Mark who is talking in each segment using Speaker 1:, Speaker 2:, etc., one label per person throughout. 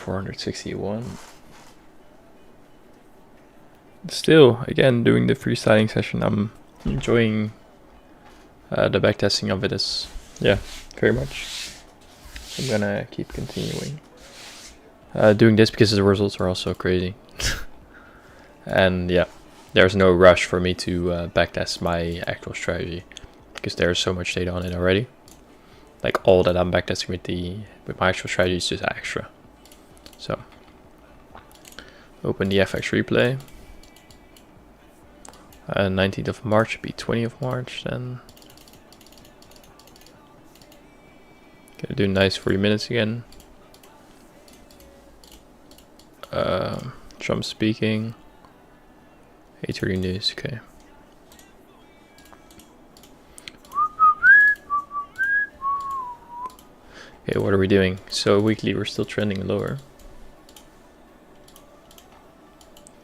Speaker 1: 461. Still, again, doing the freestyling session, I'm enjoying the backtesting of it is, yeah, very much. I'm gonna keep continuing doing this because the results are also crazy. And yeah, there's no rush for me to backtest my actual strategy because there's so much data on it already. Like all that I'm backtesting with my actual strategy is just extra. So open the FX replay. 19th of March should be 20th of March then. Gonna do nice 40 minutes again. Trump speaking. 8:30 news, okay. Okay, what are we doing? So weekly we're still trending lower.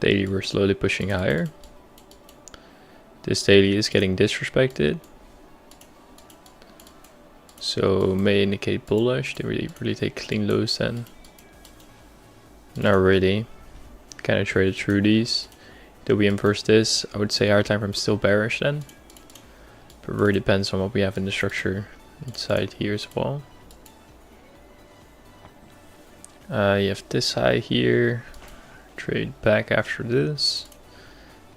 Speaker 1: Daily we're slowly pushing higher. This daily is getting disrespected. So may indicate bullish. They really take clean lows then. Not really. Kind of traded through these. Do we inverse this? I would say our time frame is still bearish then. But it really depends on what we have in the structure inside here as well. You have this high here. Trade back after this.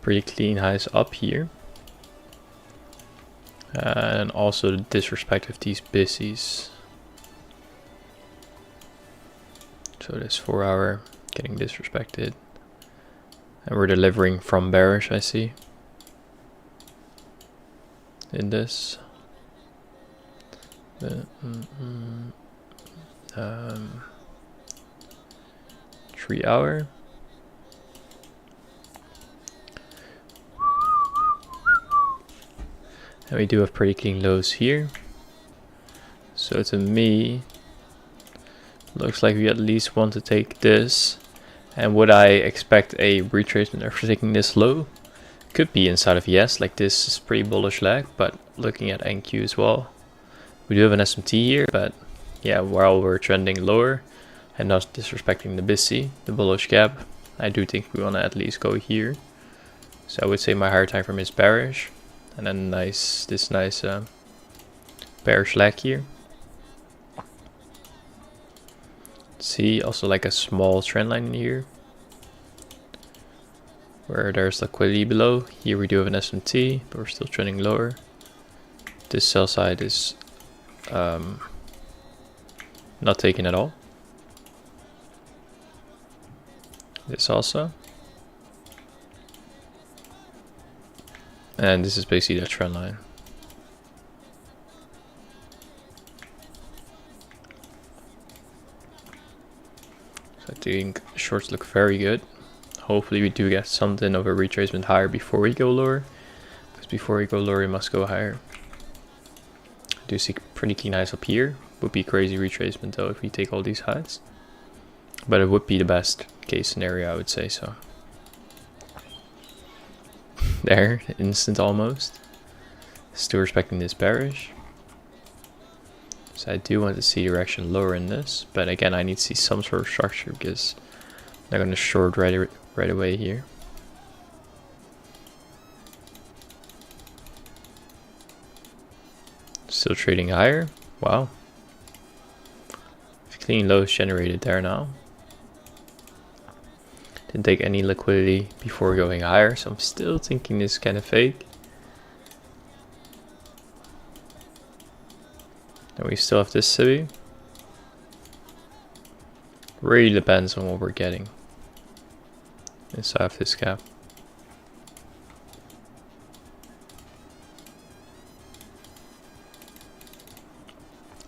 Speaker 1: Pretty clean highs up here. And also the disrespect of these bissies. So this 4 hour getting disrespected. And we're delivering from bearish, I see. In this. 3 hour. And we do have pretty clean lows here. So to me, looks like we at least want to take this. And would I expect a retracement after taking this low? Could be inside of yes, like this is pretty bullish leg, but looking at NQ as well. We do have an SMT here, but yeah, while we're trending lower and not disrespecting the BISI, the bullish gap, I do think we want to at least go here. So I would say my higher time frame is bearish. And then this nice bearish leg here. See also like a small trend line in here where there's liquidity below. Here we do have an SMT, but we're still trending lower. This sell side is not taken at all. This also. And this is basically the trend line. So I think shorts look very good. Hopefully we do get something of a retracement higher before we go lower. Because before we go lower we must go higher. I do see pretty clean highs up here. Would be crazy retracement though if we take all these highs. But it would be the best case scenario, I would say so. There, instant almost. Still respecting this bearish. So I do want to see direction lower in this, but again I need to see some sort of structure because I'm not going to short right away here. Still trading higher. Wow. Clean lows generated there now. Didn't take any liquidity before going higher, so I'm still thinking this is kind of fake. And we still have this city. Really depends on what we're getting inside of this gap.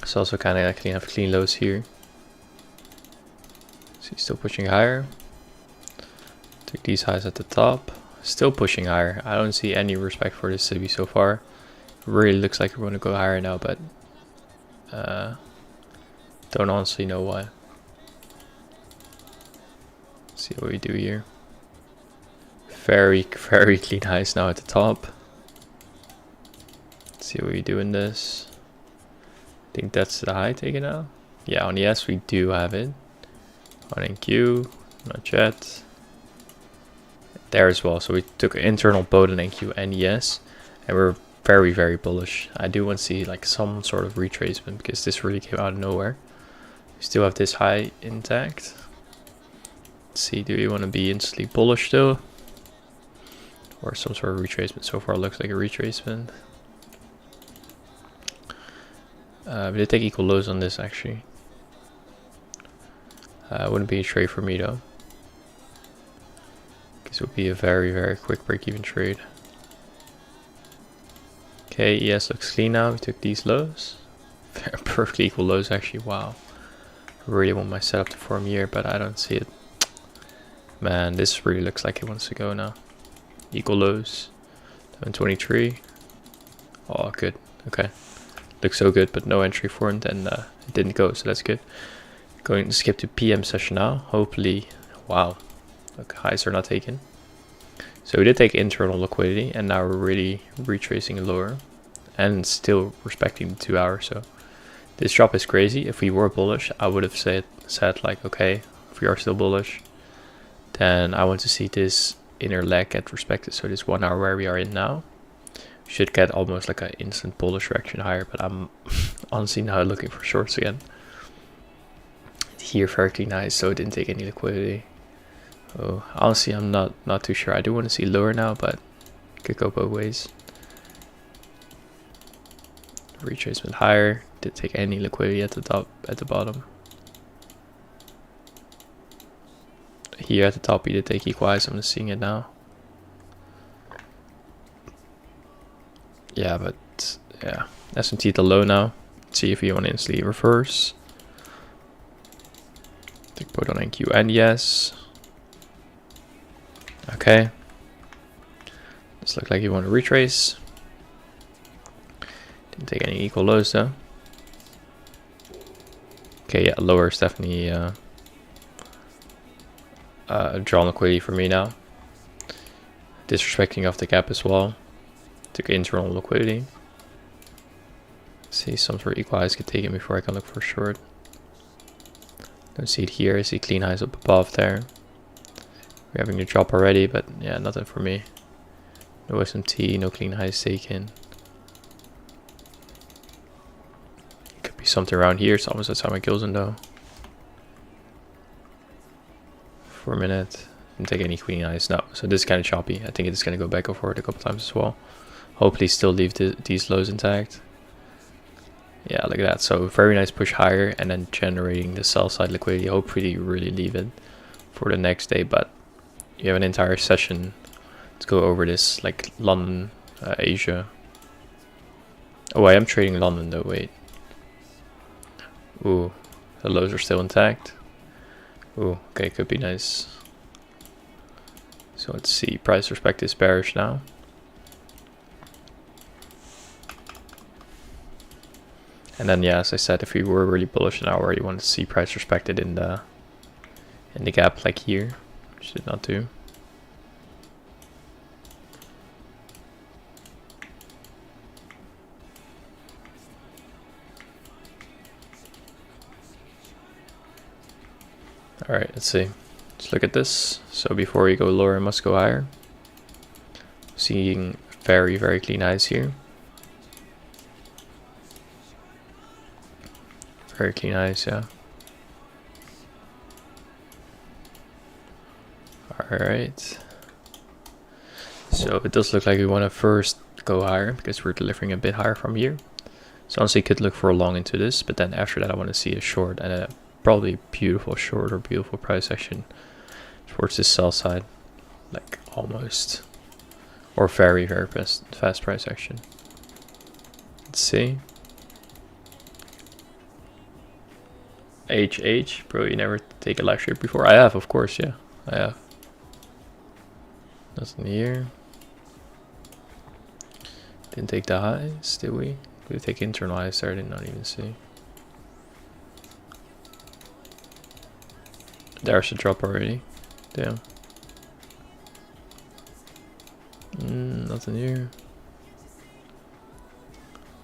Speaker 1: It's also kind of actually have clean lows here. So he's still pushing higher. Took these highs at the top. Still pushing higher. I don't see any respect for this city so far. Really looks like we're going to go higher now, but don't honestly know why. Let's see what we do here. Very clean highs now at the top. Let's see what we do in this. I think that's the high taken out. Yeah, on the S we do have it. On NQ, not yet. There as well. So we took internal both on NQ and ES, and we're very, very bullish. I do want to see like some sort of retracement because this really came out of nowhere. We still have this high intact. Let's see, do we want to be instantly bullish still? Or some sort of retracement? So far it looks like a retracement. We did take equal lows on this actually. Wouldn't be a trade for me though. This would be a very, very quick break-even trade. Okay, ES looks clean now. We took these lows. Perfectly equal lows actually, wow. I really want my setup to form here, but I don't see it. Man, this really looks like it wants to go now. Equal lows. 723. Oh, good. Okay. Looks so good, but no entry formed and it didn't go, so that's good. Going to skip to PM session now. Hopefully, wow. Look, highs are not taken. So we did take internal liquidity and now we're really retracing lower and still respecting the 2 hours. So this drop is crazy. If we were bullish, I would have said like, okay, if we are still bullish, then I want to see this inner leg get respected. So this 1 hour where we are in now should get almost like an instant bullish reaction higher, but I'm honestly now looking for shorts again. Here very clean highs, so it didn't take any liquidity. Oh, honestly, I'm not too sure. I do want to see lower now, but could go both ways. Retracement higher, did take any liquidity at the top, at the bottom. Here at the top, he did take equal highs. I'm just seeing it now. Yeah, but yeah, S&T at the low now. Let's see if you want to instantly reverse. Take both on NQ and yes. Okay. This looks like you want to retrace. Didn't take any equal lows though. Okay, yeah, lower is definitely drawn liquidity for me now. Disrespecting off the gap as well. Took internal liquidity. See some sort of equal highs get taken before I can look for short. Don't see it here. I see clean highs up above there. We're having a drop already, but yeah, nothing for me. No SMT, no clean highs taken. Could be something around here. It's almost outside my kill zone though. For a minute. Didn't take any clean highs. No, so this is kind of choppy. I think it's going to go back and forward a couple times as well. Hopefully still leave these lows intact. Yeah, look at that. So very nice push higher and then generating the sell side liquidity. Hopefully you really leave it for the next day, but you have an entire session to go over this, like London, Asia. Oh, I am trading London though, wait. Ooh, the lows are still intact. Ooh, okay, could be nice. So let's see, price respect is bearish now. And then yeah, as I said, if we were really bullish now, where you want to see price respected in the gap like here, which did not do. All right, let's see. Let's look at this. So before we go lower, I must go higher. Seeing very, very clean highs here. Very clean highs, yeah. Alright. So it does look like we want to first go higher because we're delivering a bit higher from here. So honestly could look for a long into this, but then after that I want to see a short and a probably beautiful short or beautiful price action towards the sell side. Like almost. Or very, very fast price action. Let's see. HH, bro, you never take a live trade before? I have, of course, yeah, I have. Nothing here. Didn't take the highs, did we? Did we take internal highs there? I did not even see. There's a drop already. Damn. Nothing here.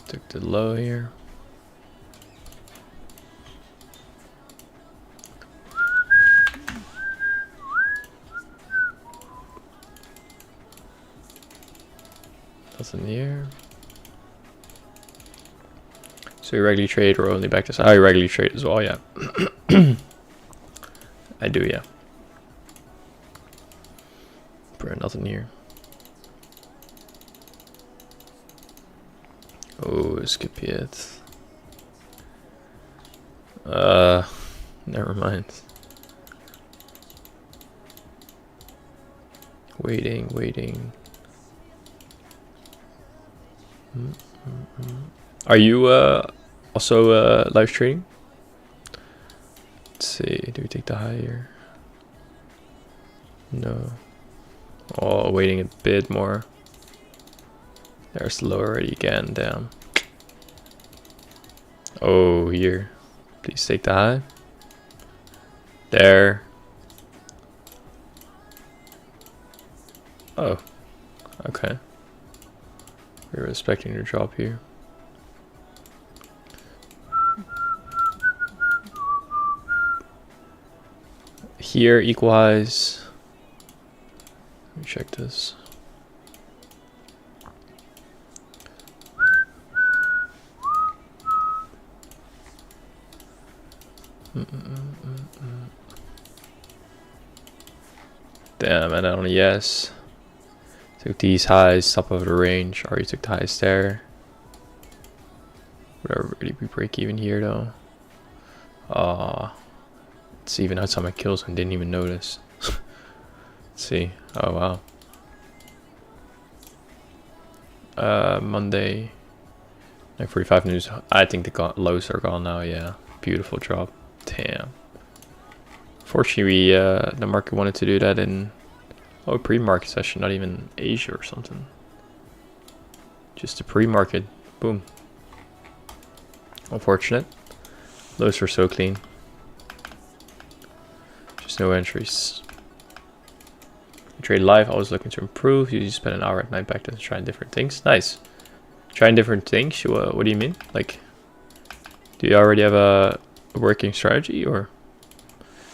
Speaker 1: Took the low here. Nothing here. So you regularly trade or only backtest? I regularly trade as well, yeah. I do, yeah. Bro, nothing here. Oh, skip it. Never mind. Waiting. Are you also live trading? Let's see, do we take the higher? No. Oh, waiting a bit more. There's the low already again, damn. Oh, here. Please take the high. There. Oh, okay. We were expecting to drop here. Here, equal highs. Let me check this. Damn, and on a yes. Took these highs, top of the range. Already took the highs there. Whatever, really we break even here though. It's even outside my kills and didn't even notice. Let's see. Oh wow. Monday. 9:45 news. I think the lows are gone now. Yeah, beautiful drop. Damn. Fortunately, the market wanted to do that in pre-market session, not even Asia or something. Just a pre-market. Boom. Unfortunate. Lows were so clean. Just no entries. Trade live. Always looking to improve. Usually spend an hour at night back to trying different things. Nice. Trying different things. What do you mean? Like, do you already have a working strategy or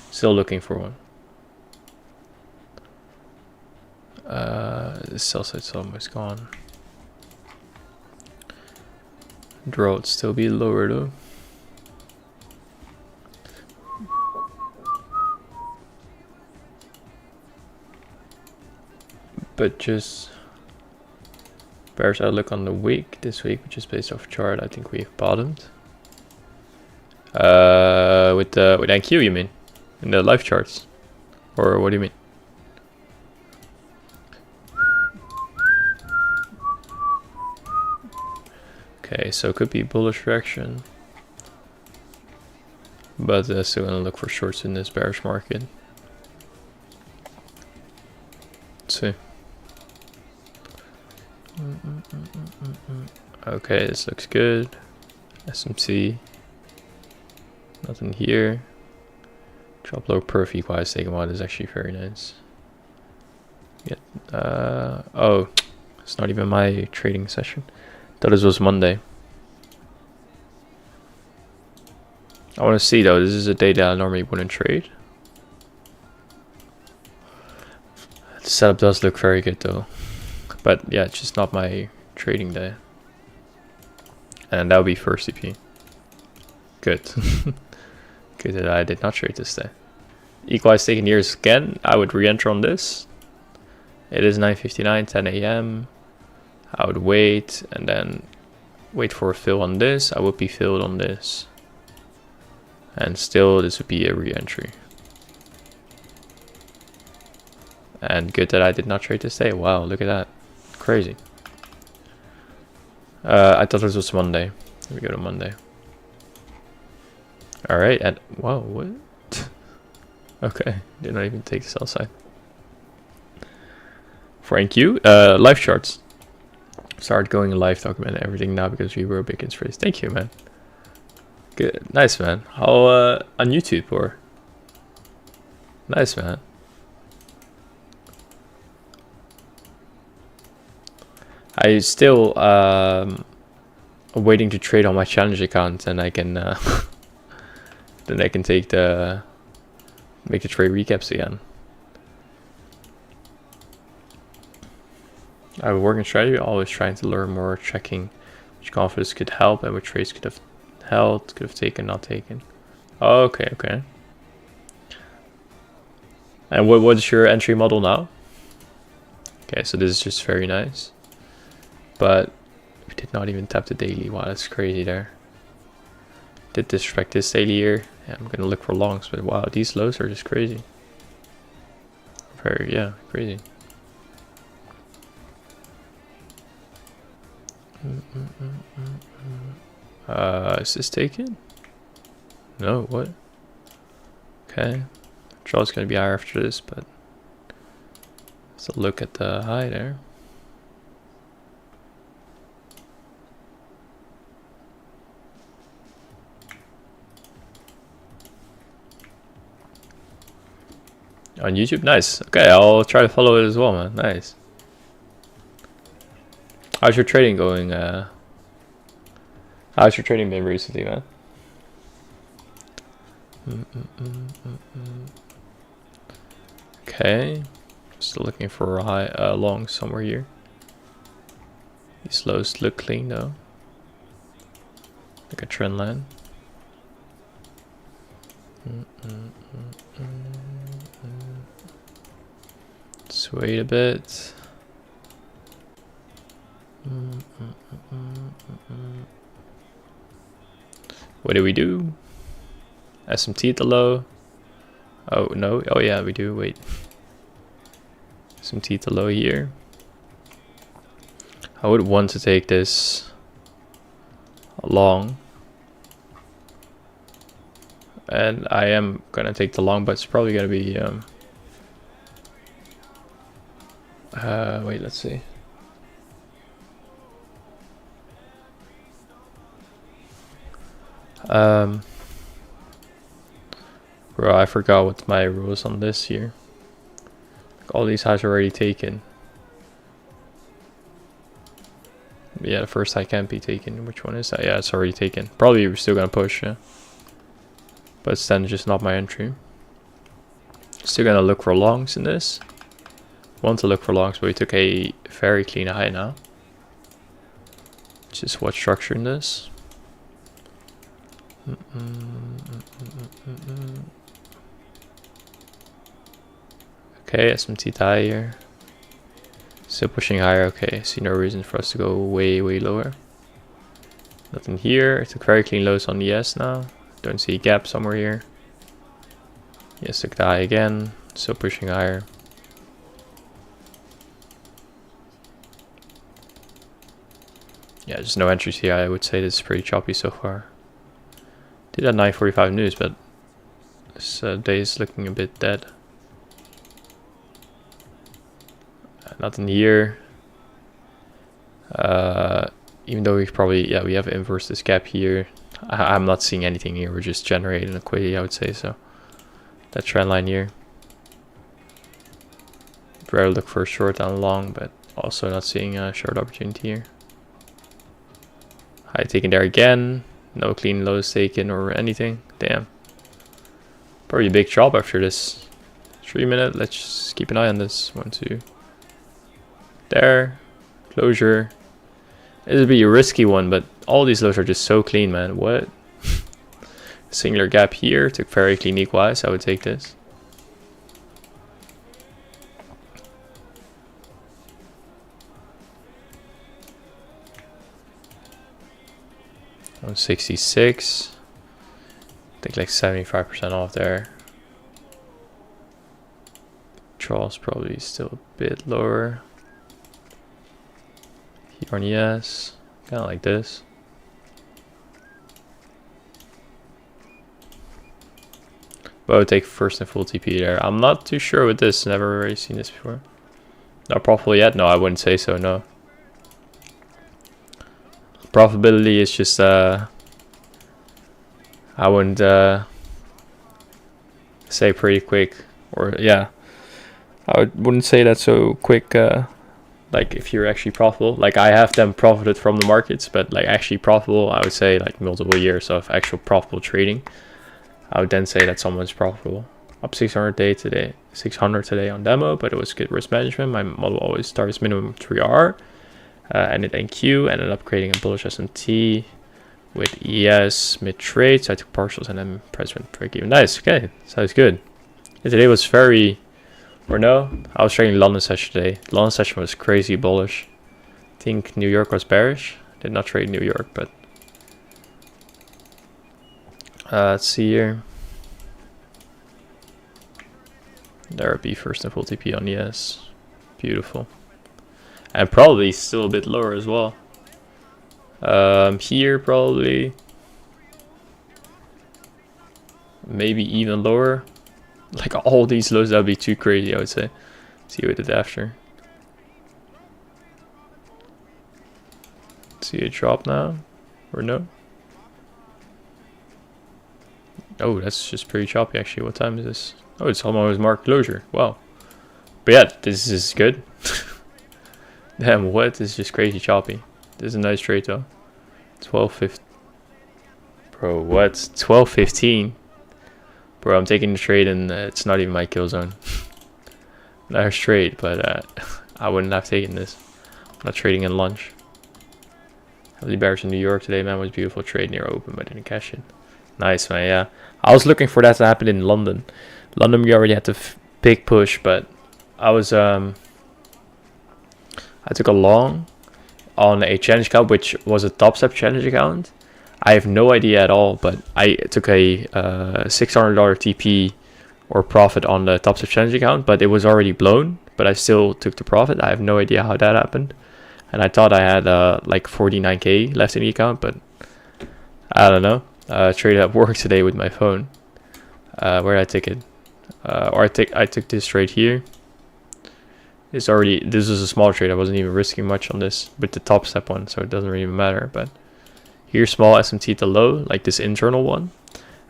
Speaker 1: still looking for one? The sell side's almost gone. Draw would still be lower though. But just bearish outlook on the week this week, which is based off chart. I think we've bottomed. With NQ, you mean? In the live charts, or what do you mean? Okay, so it could be bullish reaction, but still gonna look for shorts in this bearish market. Let's see. Okay, this looks good. SMC. Nothing here. Drop low perf equalize taken one is actually very nice. Yeah. Oh, it's not even my trading session. Thought this was Monday. I want to see though. This is a day that I normally wouldn't trade. The setup does look very good though, but yeah, it's just not my trading day. And that would be first EP. Good. Good that I did not trade this day. Equalize taken years again. I would re-enter on this. It is 9:59, 10 a.m. I would wait and then wait for a fill on this. I would be filled on this. And still this would be a re-entry. And good that I did not trade this day. Wow, look at that. Crazy. I thought this was Monday. Let me go to Monday. Alright, and wow, what? Okay, did not even take the sell side. Thank you. Live charts. Start going live, document everything now because we were a big inspiration. Thank you, man. Good, nice, man. How on YouTube or? Nice, man. I still waiting to trade on my challenge account, and I can then I can make the trade recaps again. I have a working strategy, always trying to learn more, checking which confidence could help and which trades could have held, could have taken, not taken. Okay, okay. And what is your entry model now? Okay, so this is just very nice. But we did not even tap the daily. Wow, that's crazy there. Did disrespect this daily here. Yeah, I'm gonna look for longs, but wow, these lows are just crazy. Very, yeah, crazy. Is this taken? No, what? Okay. Draw's gonna be higher after this, but let's look at the high there. On YouTube, nice. Okay, I'll try to follow it as well, man. Nice. How's your trading going? How's your trading been recently, man? Okay, still looking for a high long somewhere here. These lows look clean though, like a trend line. Let's wait a bit. What do we do? SMT at the low. Oh no, oh yeah, we do, wait. SMT at the low here. I would want to take this long. And I am gonna take the long, but it's probably gonna be wait, let's see. Bro, I forgot what my rules on this here. Like all these highs are already taken. Yeah, the first high can't be taken. Which one is that? Yeah, it's already taken. Probably we're still gonna push, yeah. But it's then just not my entry. Still gonna look for longs in this. Want to look for longs, but we took a very clean high now. Just what structure in this. Okay, SMT high here. Still pushing higher. Okay, see no reason for us to go way lower. Nothing here. I took very clean lows on the S now. Don't see a gap somewhere here. Yes, took the high again. Still pushing higher. Yeah, there's no entries here. I would say this is pretty choppy so far. Did at 9:45 news, but this day is looking a bit dead. Nothing here. Even though we probably, yeah, we have inverse this gap here. I'm not seeing anything here. We're just generating liquidity, I would say so. That trend line here. I'd rather look for a short and long, but also not seeing a short opportunity here. High taken there again. No clean lows taken or anything. Damn. Probably a big drop after this. 3 minute. Let's just keep an eye on this. 1, 2. There. Closure. It would be a risky one, but all these lows are just so clean, man. What? Singular gap here. Took very clean equalize. I would take this. $166. I think like 75% off there. Charles probably still a bit lower. Here on yes, kind of like this. But I would take first and full TP there. I'm not too sure with this. Never really seen this before. Not profitable yet? No, I wouldn't say so. No. Profitability is just I wouldn't say pretty quick, or yeah, wouldn't say that so quick. Like if you're actually profitable, like I have them profited from the markets, but like actually profitable, I would say like multiple years of actual profitable trading. I would then say that someone's profitable. up 600 today, 600 today on demo, but it was good risk management. My model always starts minimum 3R, ended NQ, ended up creating a bullish SMT with ES mid trade. So I took partials and then price went break even. Nice. Okay, sounds good. And today was very, or no, I was trading London session today. The London session was crazy bullish. I think New York was bearish. Did not trade New York, but let's see here. There would be first and full TP on ES. Beautiful. And probably still a bit lower as well. Here probably. Maybe even lower. Like all these lows, that would be too crazy, I would say. See what it did after. See a drop now? Or no? Oh, that's just pretty choppy actually. What time is this? Oh, it's almost marked closure. Wow. But yeah, this is good. Damn, what? This is just crazy choppy. This is a nice trade though. 12.15. Bro, what? 12.15. Bro, I'm taking the trade and it's not even my kill zone. Nice trade, but I wouldn't have taken this. I'm not trading in lunch. Heavily bearish in New York today, man. Was beautiful trade near open, but didn't cash it. Nice, man. Yeah, I was looking for that to happen in London. London, we already had the big push, but I was I took a long on a challenge account, which was a top step challenge account. I have no idea at all, but I took a $600 TP or profit on the top step challenge account, but it was already blown. But I still took the profit. I have no idea how that happened, and I thought I had like 49k left in the account, but I don't know. Traded at work today with my phone. Where did I take it? I took this trade here. This was a small trade. I wasn't even risking much on this with the top step one, so it doesn't really matter. But here, small SMT at the low, like this internal one.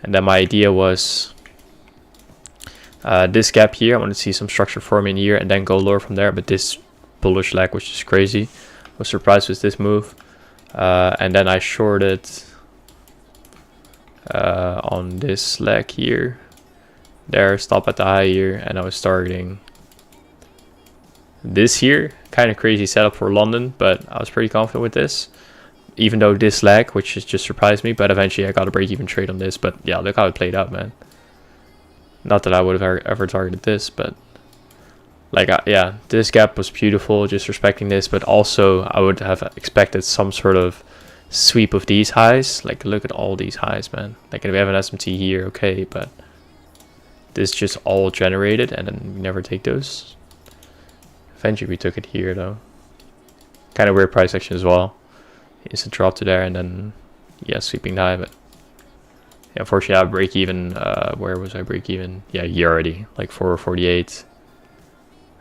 Speaker 1: And then my idea was this gap here. I want to see some structure forming here and then go lower from there. But this bullish leg, which is crazy, was surprised with this move. And then I shorted on this leg here. There, stop at the high here, and I was targeting this here. Kind of crazy setup for London, but I was pretty confident with this. Even though this lag, which has just surprised me, but eventually I got a break-even trade on this. But yeah, look how it played out, man. Not that I would have ever targeted this, but like, yeah, this gap was beautiful, just respecting this. But also, I would have expected some sort of sweep of these highs. Like, look at all these highs, man. Like, if we have an SMT here, okay, but this just all generated, and then we never take those. Eventually, we took it here, though. Kind of weird price action as well. Instant drop to there, and then, yeah, sweeping the high, but yeah, unfortunately, I break even. Where was I break even? Yeah, here already, like 448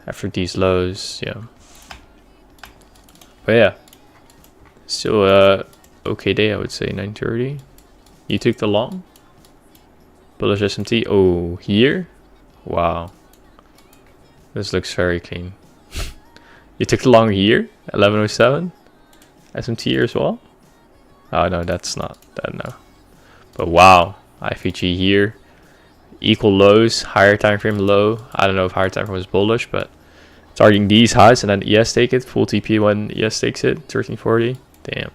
Speaker 1: after these lows, yeah. But yeah, still okay day, I would say. 9:30. You took the long bullish SMT. Oh, here, wow, this looks very clean. You took the long here, 11:07. SMT here as well. Oh no, that's not that, no. But wow, IFG here, equal lows, higher time frame low. I don't know if higher time frame was bullish, but targeting these highs and then ES take it, full TP when ES takes it, 1340. Damn.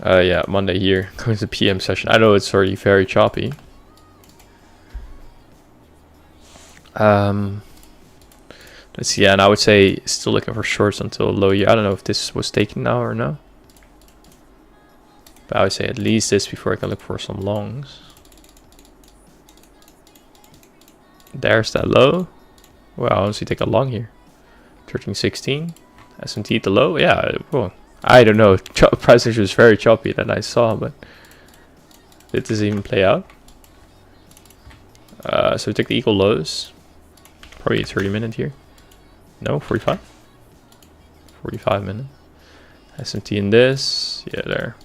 Speaker 1: Yeah, Monday here, going to the PM session. I know it's already very choppy. Let's see, yeah, and I would say still looking for shorts until low here. I don't know if this was taken now or no. But I would say at least this before I can look for some longs. There's that low. Well, I honestly take a long here. 1316. SMT at the low. Yeah, well, I don't know. Price action was very choppy that I saw, but did this even play out? So we take the equal lows. Probably a 30-minute here. No, 45? 45 minute. SMT in this. Yeah, there.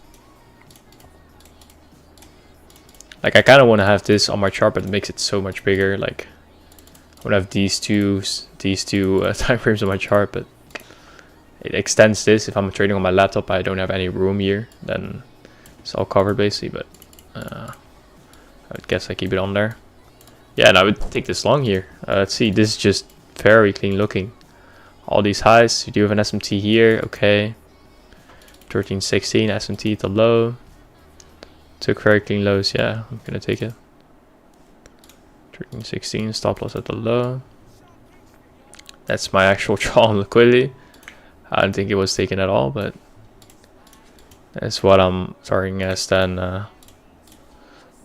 Speaker 1: Like, I kind of want to have this on my chart, but it makes it so much bigger. Like, I want to have these two time frames on my chart, but it extends this. If I'm trading on my laptop, I don't have any room here. Then it's all covered, basically. But I would guess I keep it on there. Yeah, and I would take this long here. Let's see, this is just very clean looking. All these highs, you do have an SMT here, okay. 1316 SMT at the low. Took very clean lows, yeah, I'm gonna take it. 1316, stop loss at the low. That's my actual draw on liquidity. I don't think it was taken at all, but that's what I'm targeting as then the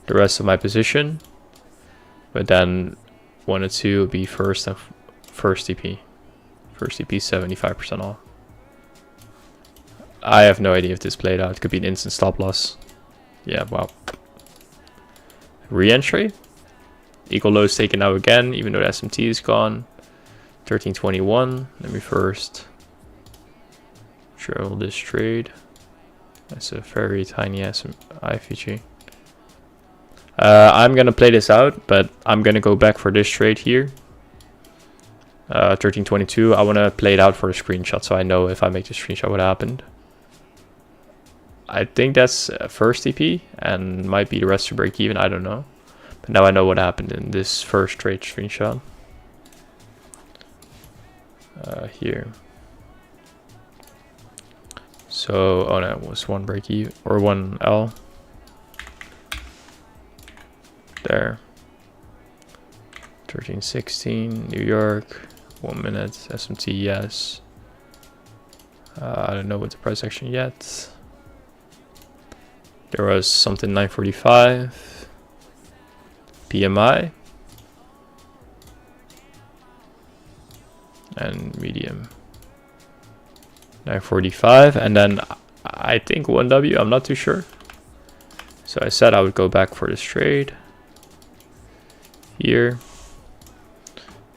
Speaker 1: rest of my position. But then 1 and 2 would be first and first TP. First TP 75% off. I have no idea if this played out. It could be an instant stop loss. Yeah, wow. Re-entry. Equal lows taken out again, even though the SMT is gone. 1321. Let me first show this trade. That's a very tiny IFG. I'm gonna play this out, but I'm gonna go back for this trade here. 1322. I wanna play it out for a screenshot, so I know if I make the screenshot what happened. I think that's first TP and might be the rest to break even. I don't know, but now I know what happened in this first trade screenshot. Here. So, oh no, it was one break even or one L. There. 1316, New York, 1 minute, SMT, yes. I don't know what the price action yet. There was something 945. PMI. And medium. 945, and then I think 1W, I'm not too sure. So I said I would go back for this trade. Here.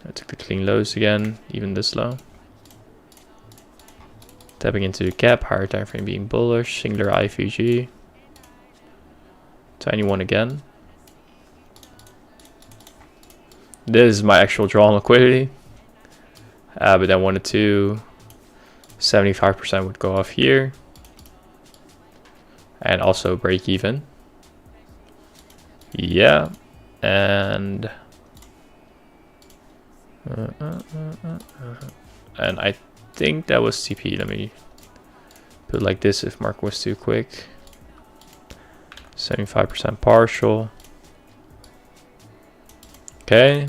Speaker 1: I took the clean lows again, even this low. Tapping into the gap, higher time frame being bullish, singular IFG. Tiny one again. This is my actual draw on liquidity. But then 1 and 2, 75% would go off here. And also break even. Yeah. And I think that was TP. Let me put it like this if market was too quick. 75% partial. Okay.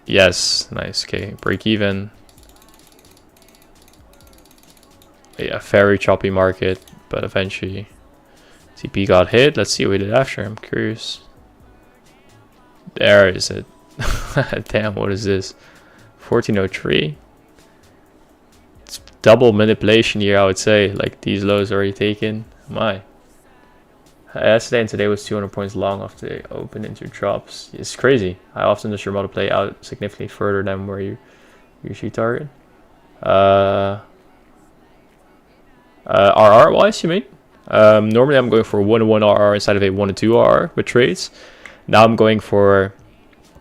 Speaker 1: Yes, nice. Okay, break even. Yeah, very choppy market, but eventually TP got hit. Let's see what we did after. I'm curious. There is it. Damn, what is this? 1403. It's double manipulation here, I would say. Like these lows already taken. My. Yesterday and today was 200 points long off the open into drops. It's crazy. I often just remember to play out significantly further than where you usually target. RR wise, you mean? Normally I'm going for 1-1 RR instead of a 1-2 RR with trades. Now I'm going for,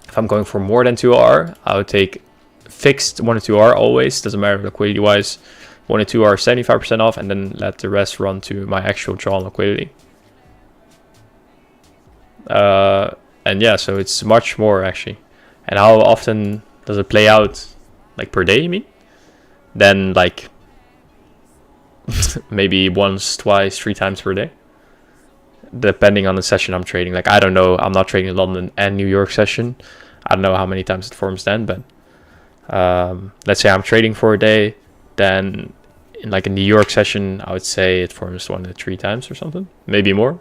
Speaker 1: if I'm going for more than 2 RR, I would take fixed 1-2 RR always. Doesn't matter liquidity wise. 1-2 RR 75% off, and then let the rest run to my actual draw on liquidity. And yeah, so it's much more actually. And how often does it play out? Like per day, you mean? Then like maybe once, twice, 3 times per day, depending on the session I'm trading. Like I don't know, I'm not trading London and New York session. I don't know how many times it forms then, but let's say I'm trading for a day, then in like a New York session, I would say it forms 1 to 3 times or something, maybe more.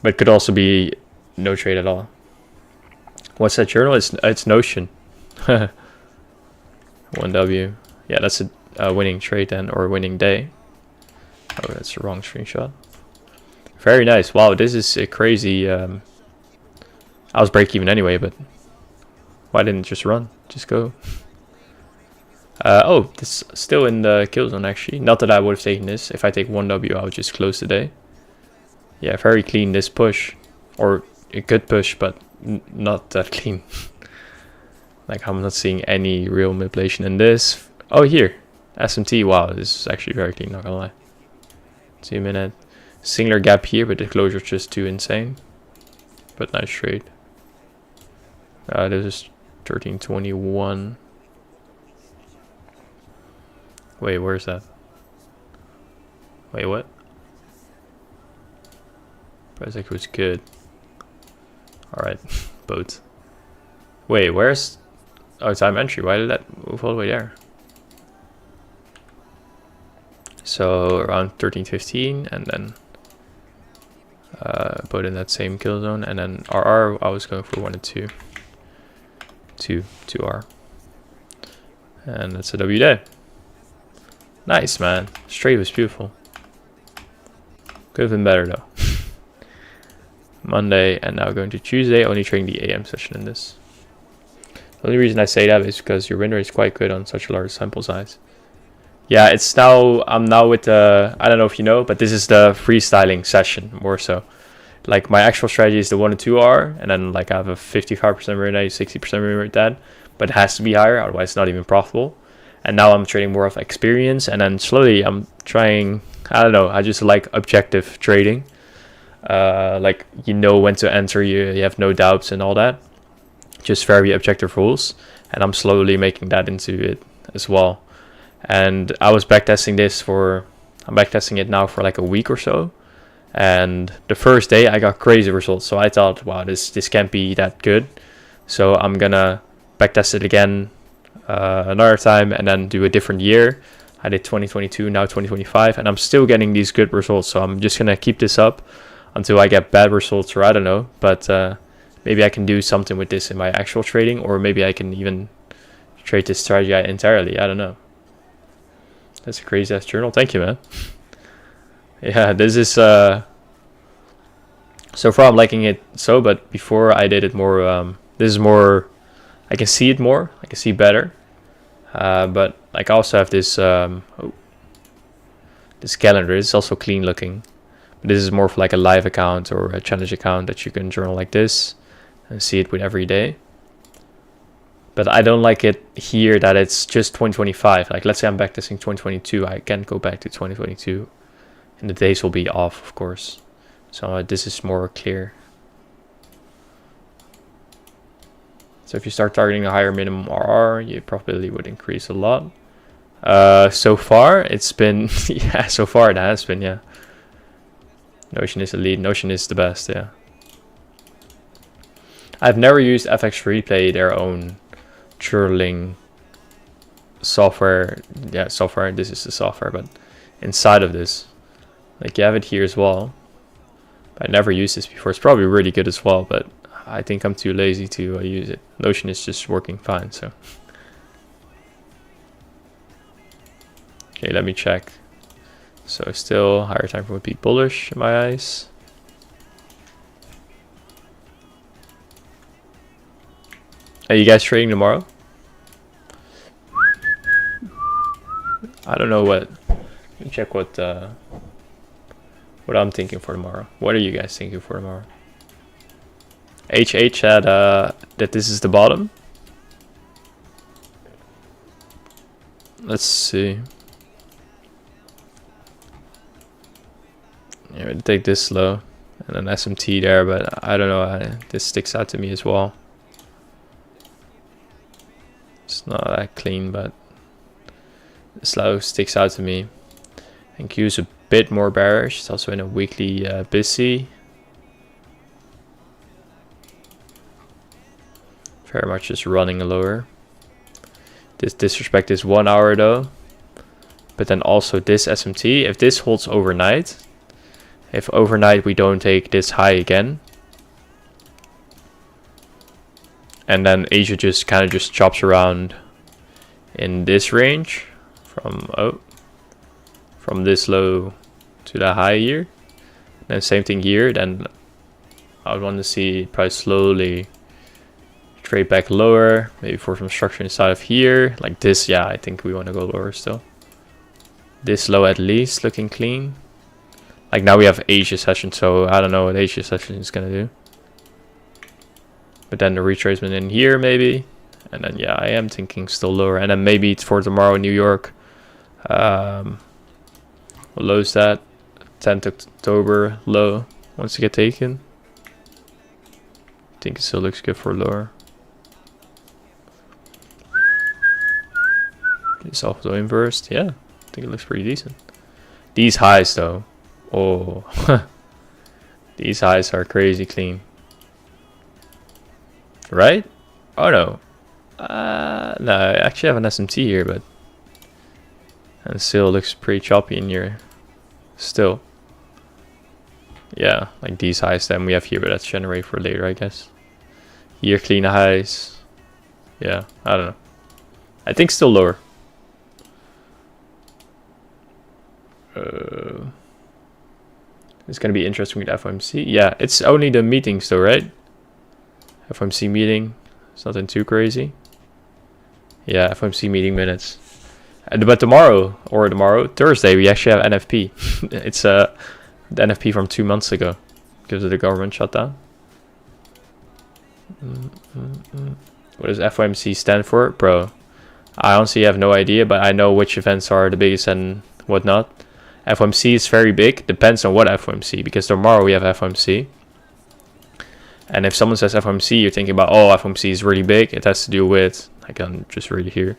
Speaker 1: But it could also be no trade at all. What's that journal? It's Notion. 1W. Yeah, that's a winning trade then, or a winning day. Oh, that's the wrong screenshot. Very nice. Wow, this is a crazy. I was break even anyway, but why didn't it just run? Just go. Oh, this is still in the kill zone actually. Not that I would have taken this. If I take 1W, I would just close the day. Yeah, very clean this push, or a good push, but not that clean. Like I'm not seeing any real manipulation in this. Oh, here, SMT. Wow, this is actually very clean. Not gonna lie. 2 minute, Singular gap here, but the closure is just too insane. But nice trade. This is 1321. Wait, where's that? Wait, what? Price action was good. Alright, boat. Wait, where's... Oh, time entry. Why did that move all the way there? So around 1315, and then put in that same kill zone, and then RR I was going for 1 and 2. 2R. And that's a W day. Nice, man. Straight was beautiful. Could have been better though. Monday, and now going to Tuesday, only trading the AM session in this. The only reason I say that is because your win rate is quite good on such a large sample size. Yeah, it's now, I'm now with the, I don't know if you know, but this is the freestyling session more so. Like my actual strategy is the 1 and 2R, and then like I have a 55% win rate, 60% win rate that, but it has to be higher, otherwise it's not even profitable. And now I'm trading more of experience, and then slowly I'm trying, I don't know, I just like objective trading. Like you know when to enter, you have no doubts and all that. Just very objective rules, and I'm slowly making that into it as well. And I was backtesting this for, I'm backtesting it now for like a week or so. And the first day I got crazy results, so I thought, wow, this can't be that good. So I'm gonna backtest it again another time, and then do a different year. I did 2022, now 2025, and I'm still getting these good results. So I'm just gonna keep this up until I get bad results, or I don't know. But maybe I can do something with this in my actual trading, or maybe I can even trade this strategy entirely. I don't know. That's a crazy ass journal. Thank you, man. Yeah, this is so far I'm liking it so, but before I did it more, this is more, I can see it more, I can see better. But like I also have this this calendar. It's also clean looking. This is more for like a live account or a challenge account that you can journal like this and see it with every day. But I don't like it here that it's just 2025. Like let's say I'm backtesting 2022, I can't go back to 2022, and the days will be off, of course. So this is more clear. So if you start targeting a higher minimum RR, your probability would increase a lot. So far it's been yeah, so far it has been, yeah. Notion is the lead. Notion is the best, yeah. I've never used FX Replay, their own journaling software. Yeah, software. This is the software, but inside of this, like you have it here as well. I never used this before. It's probably really good as well, but I think I'm too lazy to use it. Notion is just working fine, so. Okay, let me check. So still higher time frame would be bullish in my eyes. Are you guys trading tomorrow? I don't know what. Let me check what I'm thinking for tomorrow. What are you guys thinking for tomorrow? HH said that this is the bottom. Let's see. Yeah, we'll take this slow and an SMT there, but I don't know. This sticks out to me as well. It's not that clean, but slow sticks out to me. And Q is a bit more bearish. It's also in a weekly busy. Very much just running lower. This disrespect is 1 hour though. But then also this SMT, if this holds overnight, if overnight we don't take this high again, and then Asia just kind of just chops around in this range from this low to the high here, then same thing here, then I would want to see price slowly trade back lower, maybe for some structure inside of here like this. Yeah, I think we want to go lower still. This low at least looking clean. Like now we have Asia session, so I don't know what Asia session is gonna do. But then the retracement in here maybe, and then yeah, I am thinking still lower, and then maybe it's for tomorrow in New York. What low is that? 10th October low wants to get taken. I think it still looks good for lower. It's also inversed. Yeah, I think it looks pretty decent. These highs though. Oh, these highs are crazy clean. Right? Oh no. No, I actually have an SMT here, but and still looks pretty choppy in here. Still. Yeah, like these highs then we have here, but that's generate for later, I guess. Here clean highs. Yeah, I don't know. I think still lower. It's gonna be interesting with FOMC. Yeah, it's only the meetings though, right? FOMC meeting. It's nothing too crazy. Yeah, FOMC meeting minutes. But tomorrow, Thursday, we actually have NFP. It's the NFP from 2 months ago because of the government shutdown. What does FOMC stand for? Bro, I honestly have no idea, but I know which events are the biggest and whatnot. FOMC is very big. Depends on what FOMC, because tomorrow we have FOMC. And if someone says FOMC, you're thinking about, oh, FOMC is really big. It has to do with, I can just read it here.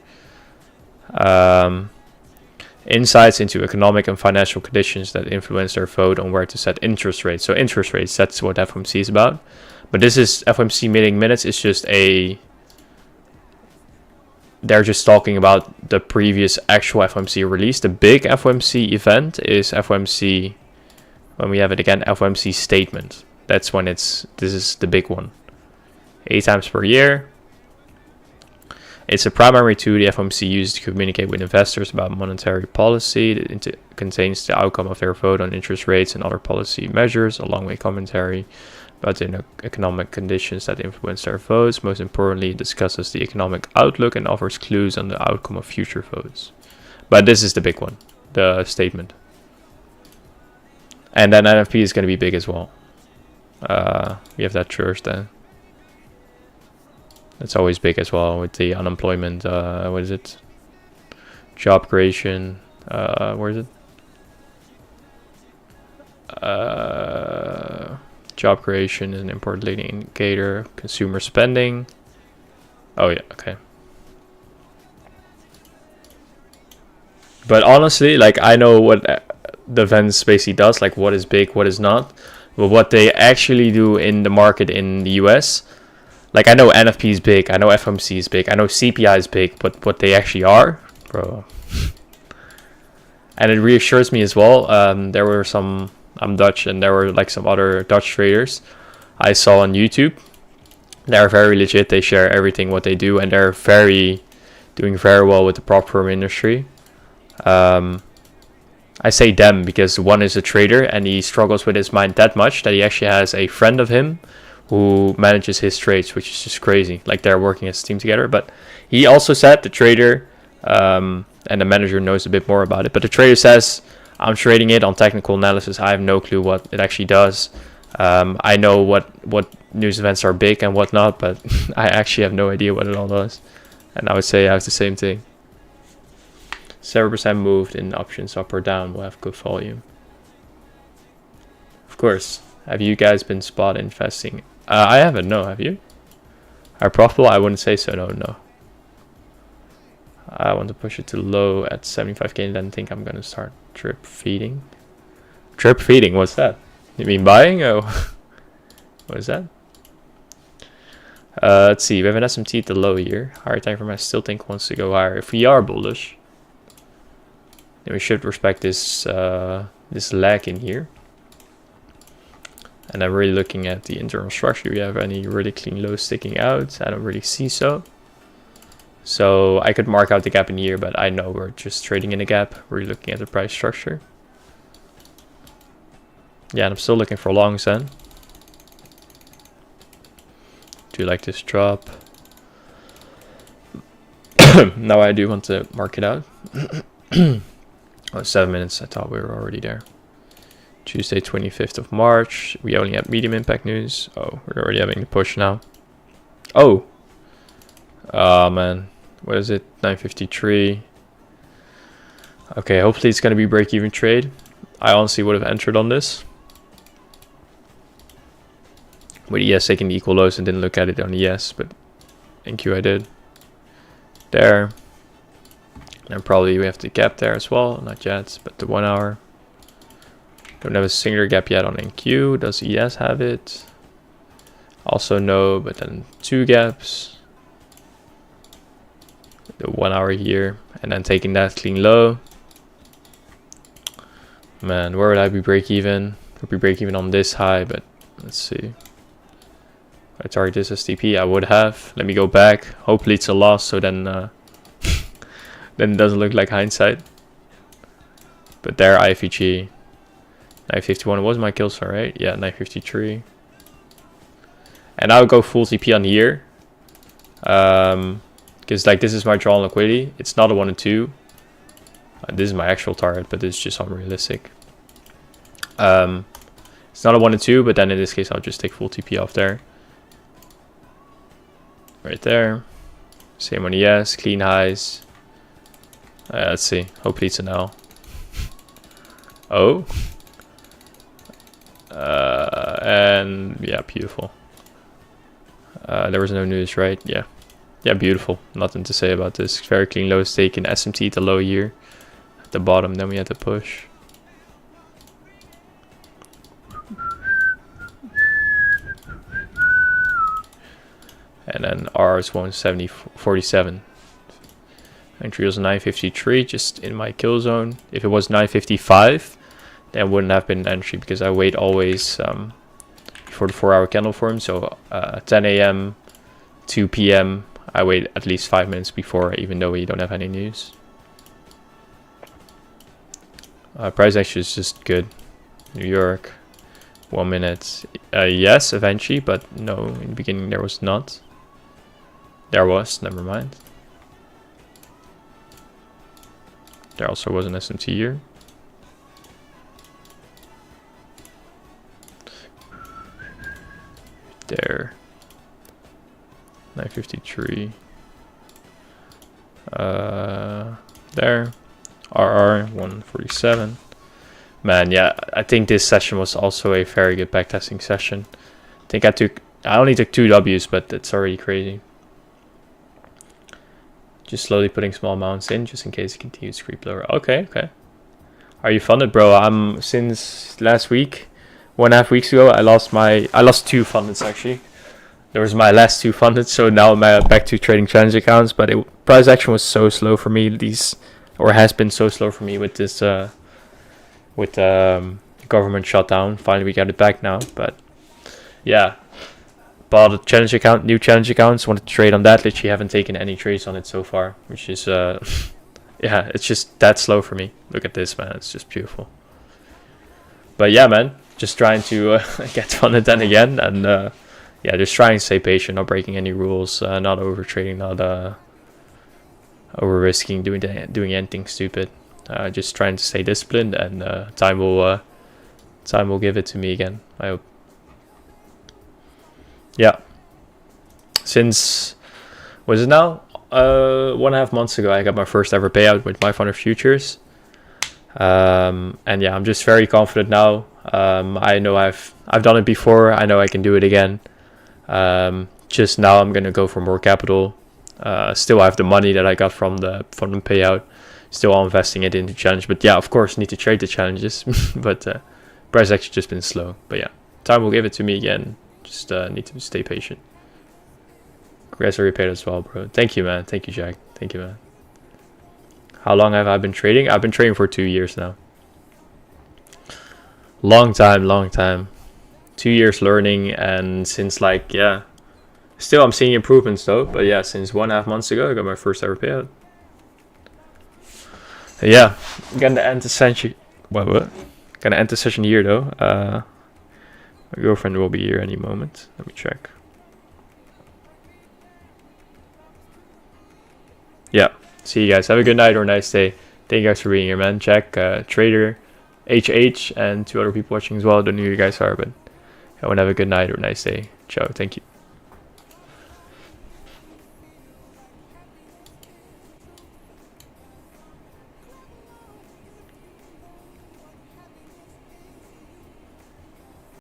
Speaker 1: Insights into economic and financial conditions that influence their vote on where to set interest rates. So interest rates, that's what FOMC is about. But this is FOMC meeting minutes. It's just they're just talking about the previous actual FOMC release. The big FOMC event is FOMC, when we have it again, FOMC statement. That's when this is the big one. 8 times per year. It's a primary tool the FOMC uses to communicate with investors about monetary policy. It contains the outcome of their vote on interest rates and other policy measures, along with commentary about the economic conditions that influence their votes. Most importantly, it discusses the economic outlook and offers clues on the outcome of future votes. But this is the big one, the statement. And then NFP is going to be big as well. We have that Thursday. It's always big as well with the unemployment. What is it? Job creation. Where is it? Job creation is an important leading indicator. Consumer spending. Oh yeah, okay. But honestly, like, I know what the events basically does, like what is big, what is not. But what they actually do in the market in the US, like, I know NFP is big, I know FOMC is big, I know CPI is big, but what they actually are, bro. And it reassures me as well. There were some, I'm Dutch, and there were like some other Dutch traders I saw on YouTube. They're very legit, they share everything what they do, and they're doing very well with the prop firm industry. I say them because one is a trader and he struggles with his mind that much that he actually has a friend of him who manages his trades, which is just crazy. Like, they're working as a team together. But he also said, the trader, and the manager knows a bit more about it, but the trader says, I'm trading it on technical analysis. I have no clue what it actually does. I know what news events are big and whatnot, but I actually have no idea what it all does. And I would say I have the same thing. 7% moved in options up or down will have good volume. Of course. Have you guys been spot investing? I haven't, no, have you? Are profitable? I wouldn't say so, no. I want to push it to low at 75k and then think I'm going to start drip feeding. Drip feeding, what's that? You mean buying? Oh, what is that? Let's see, we have an SMT at the low here. Higher time frame, I still think wants to go higher. If we are bullish, then we should respect this this lag in here. And I'm really looking at the internal structure. Do we have any really clean lows sticking out? I don't really see so. So I could mark out the gap in here, but I know we're just trading in a gap. We're looking at the price structure. Yeah, and I'm still looking for longs then. Do you like this drop? Now I do want to mark it out. Oh, 7 minutes. I thought we were already there. Tuesday, 25th of March. We only have medium impact news. Oh, we're already having the push now. Oh. Oh, man. What is it? 953. Okay, hopefully it's going to be break-even trade. I honestly would have entered on this. With ES taking the equal lows and didn't look at it on ES, but in Q I did. There. And probably we have the gap there as well. Not yet, but the 1 hour. Don't have a singular gap yet on NQ. Does ES have it? Also no, but then 2 gaps. The 1 hour here. And then taking that clean low. Man, where would I be break even? Would be break even on this high, but let's see. I target this STP, I would have. Let me go back. Hopefully it's a loss, so then then it doesn't look like hindsight. But there, IFEG. 951 was my kill star, right? Yeah, 953. And I would go full TP on here. Because like this is my draw on liquidity. It's not a 1 and 2. This is my actual target, but it's just unrealistic. It's not a 1 and 2, but then in this case I'll just take full TP off there. Right there. Same on ES, clean highs. Let's see. Hopefully it's an L. Oh. And yeah, beautiful. There was no news, right? Yeah. Yeah, beautiful. Nothing to say about this. Very clean low stake in SMT to low here. At the bottom, then we had to push. And then R is 170.47. Entry was 953, just in my kill zone. If it was 955, then it wouldn't have been an entry because I wait always for the 4 hour candle form. So 10 a.m., 2 p.m., I wait at least 5 minutes before, even though we don't have any news. Price action is just good. New York, 1 minute. Yes, eventually, but no, in the beginning there was not. There was, never mind. There also was an SMT here. There. 953. There. RR 147. Man, yeah, I think this session was also a very good backtesting session. I think I only took 2 Ws, but it's already crazy. Just slowly putting small amounts in, just in case it continues to creep lower. Okay, okay. Are you funded, bro? I'm since last week, 1.5 weeks ago, I lost 2 fundeds actually. There was my last 2 funded, so now I'm back to trading challenge accounts. But price action was so slow for me. Has been so slow for me with this, government shutdown. Finally, we got it back now. But yeah. Bought a challenge account, new challenge accounts, wanted to trade on that. Literally haven't taken any trades on it so far, which is yeah, it's just that slow for me. Look at this, man, it's just beautiful. But yeah, man, just trying to get funded then again, and yeah, just trying to stay patient, not breaking any rules, not over trading, not over risking, doing anything stupid. Just trying to stay disciplined, and time will give it to me again, I hope. Yeah, since, was it now? 1.5 months ago, I got my first ever payout with my fund futures. And yeah, I'm just very confident now. I know I've done it before. I know I can do it again. Just now I'm gonna go for more capital. Still have the money that I got from the payout. Still investing it into challenge. But yeah, of course, need to trade the challenges. But price actually just been slow. But yeah, time will give it to me again. Just need to stay patient. Congrats are repaid as well, bro. Thank you, man. Thank you, Jack. Thank you, man. How long have I been trading? I've been trading for 2 years now. Long time, long time. 2 years learning, and since like, yeah. Still, I'm seeing improvements though. But yeah, since 1.5 months ago, I got my first ever payout. Yeah, gonna end the session. What? Gonna end the session here though. My girlfriend will be here any moment. Let me check. Yeah. See you guys. Have a good night or a nice day. Thank you guys for being here, man. Jack, Trader, HH, and 2 other people watching as well. I don't know who you guys are, but everyone have a good night or a nice day. Ciao. Thank you.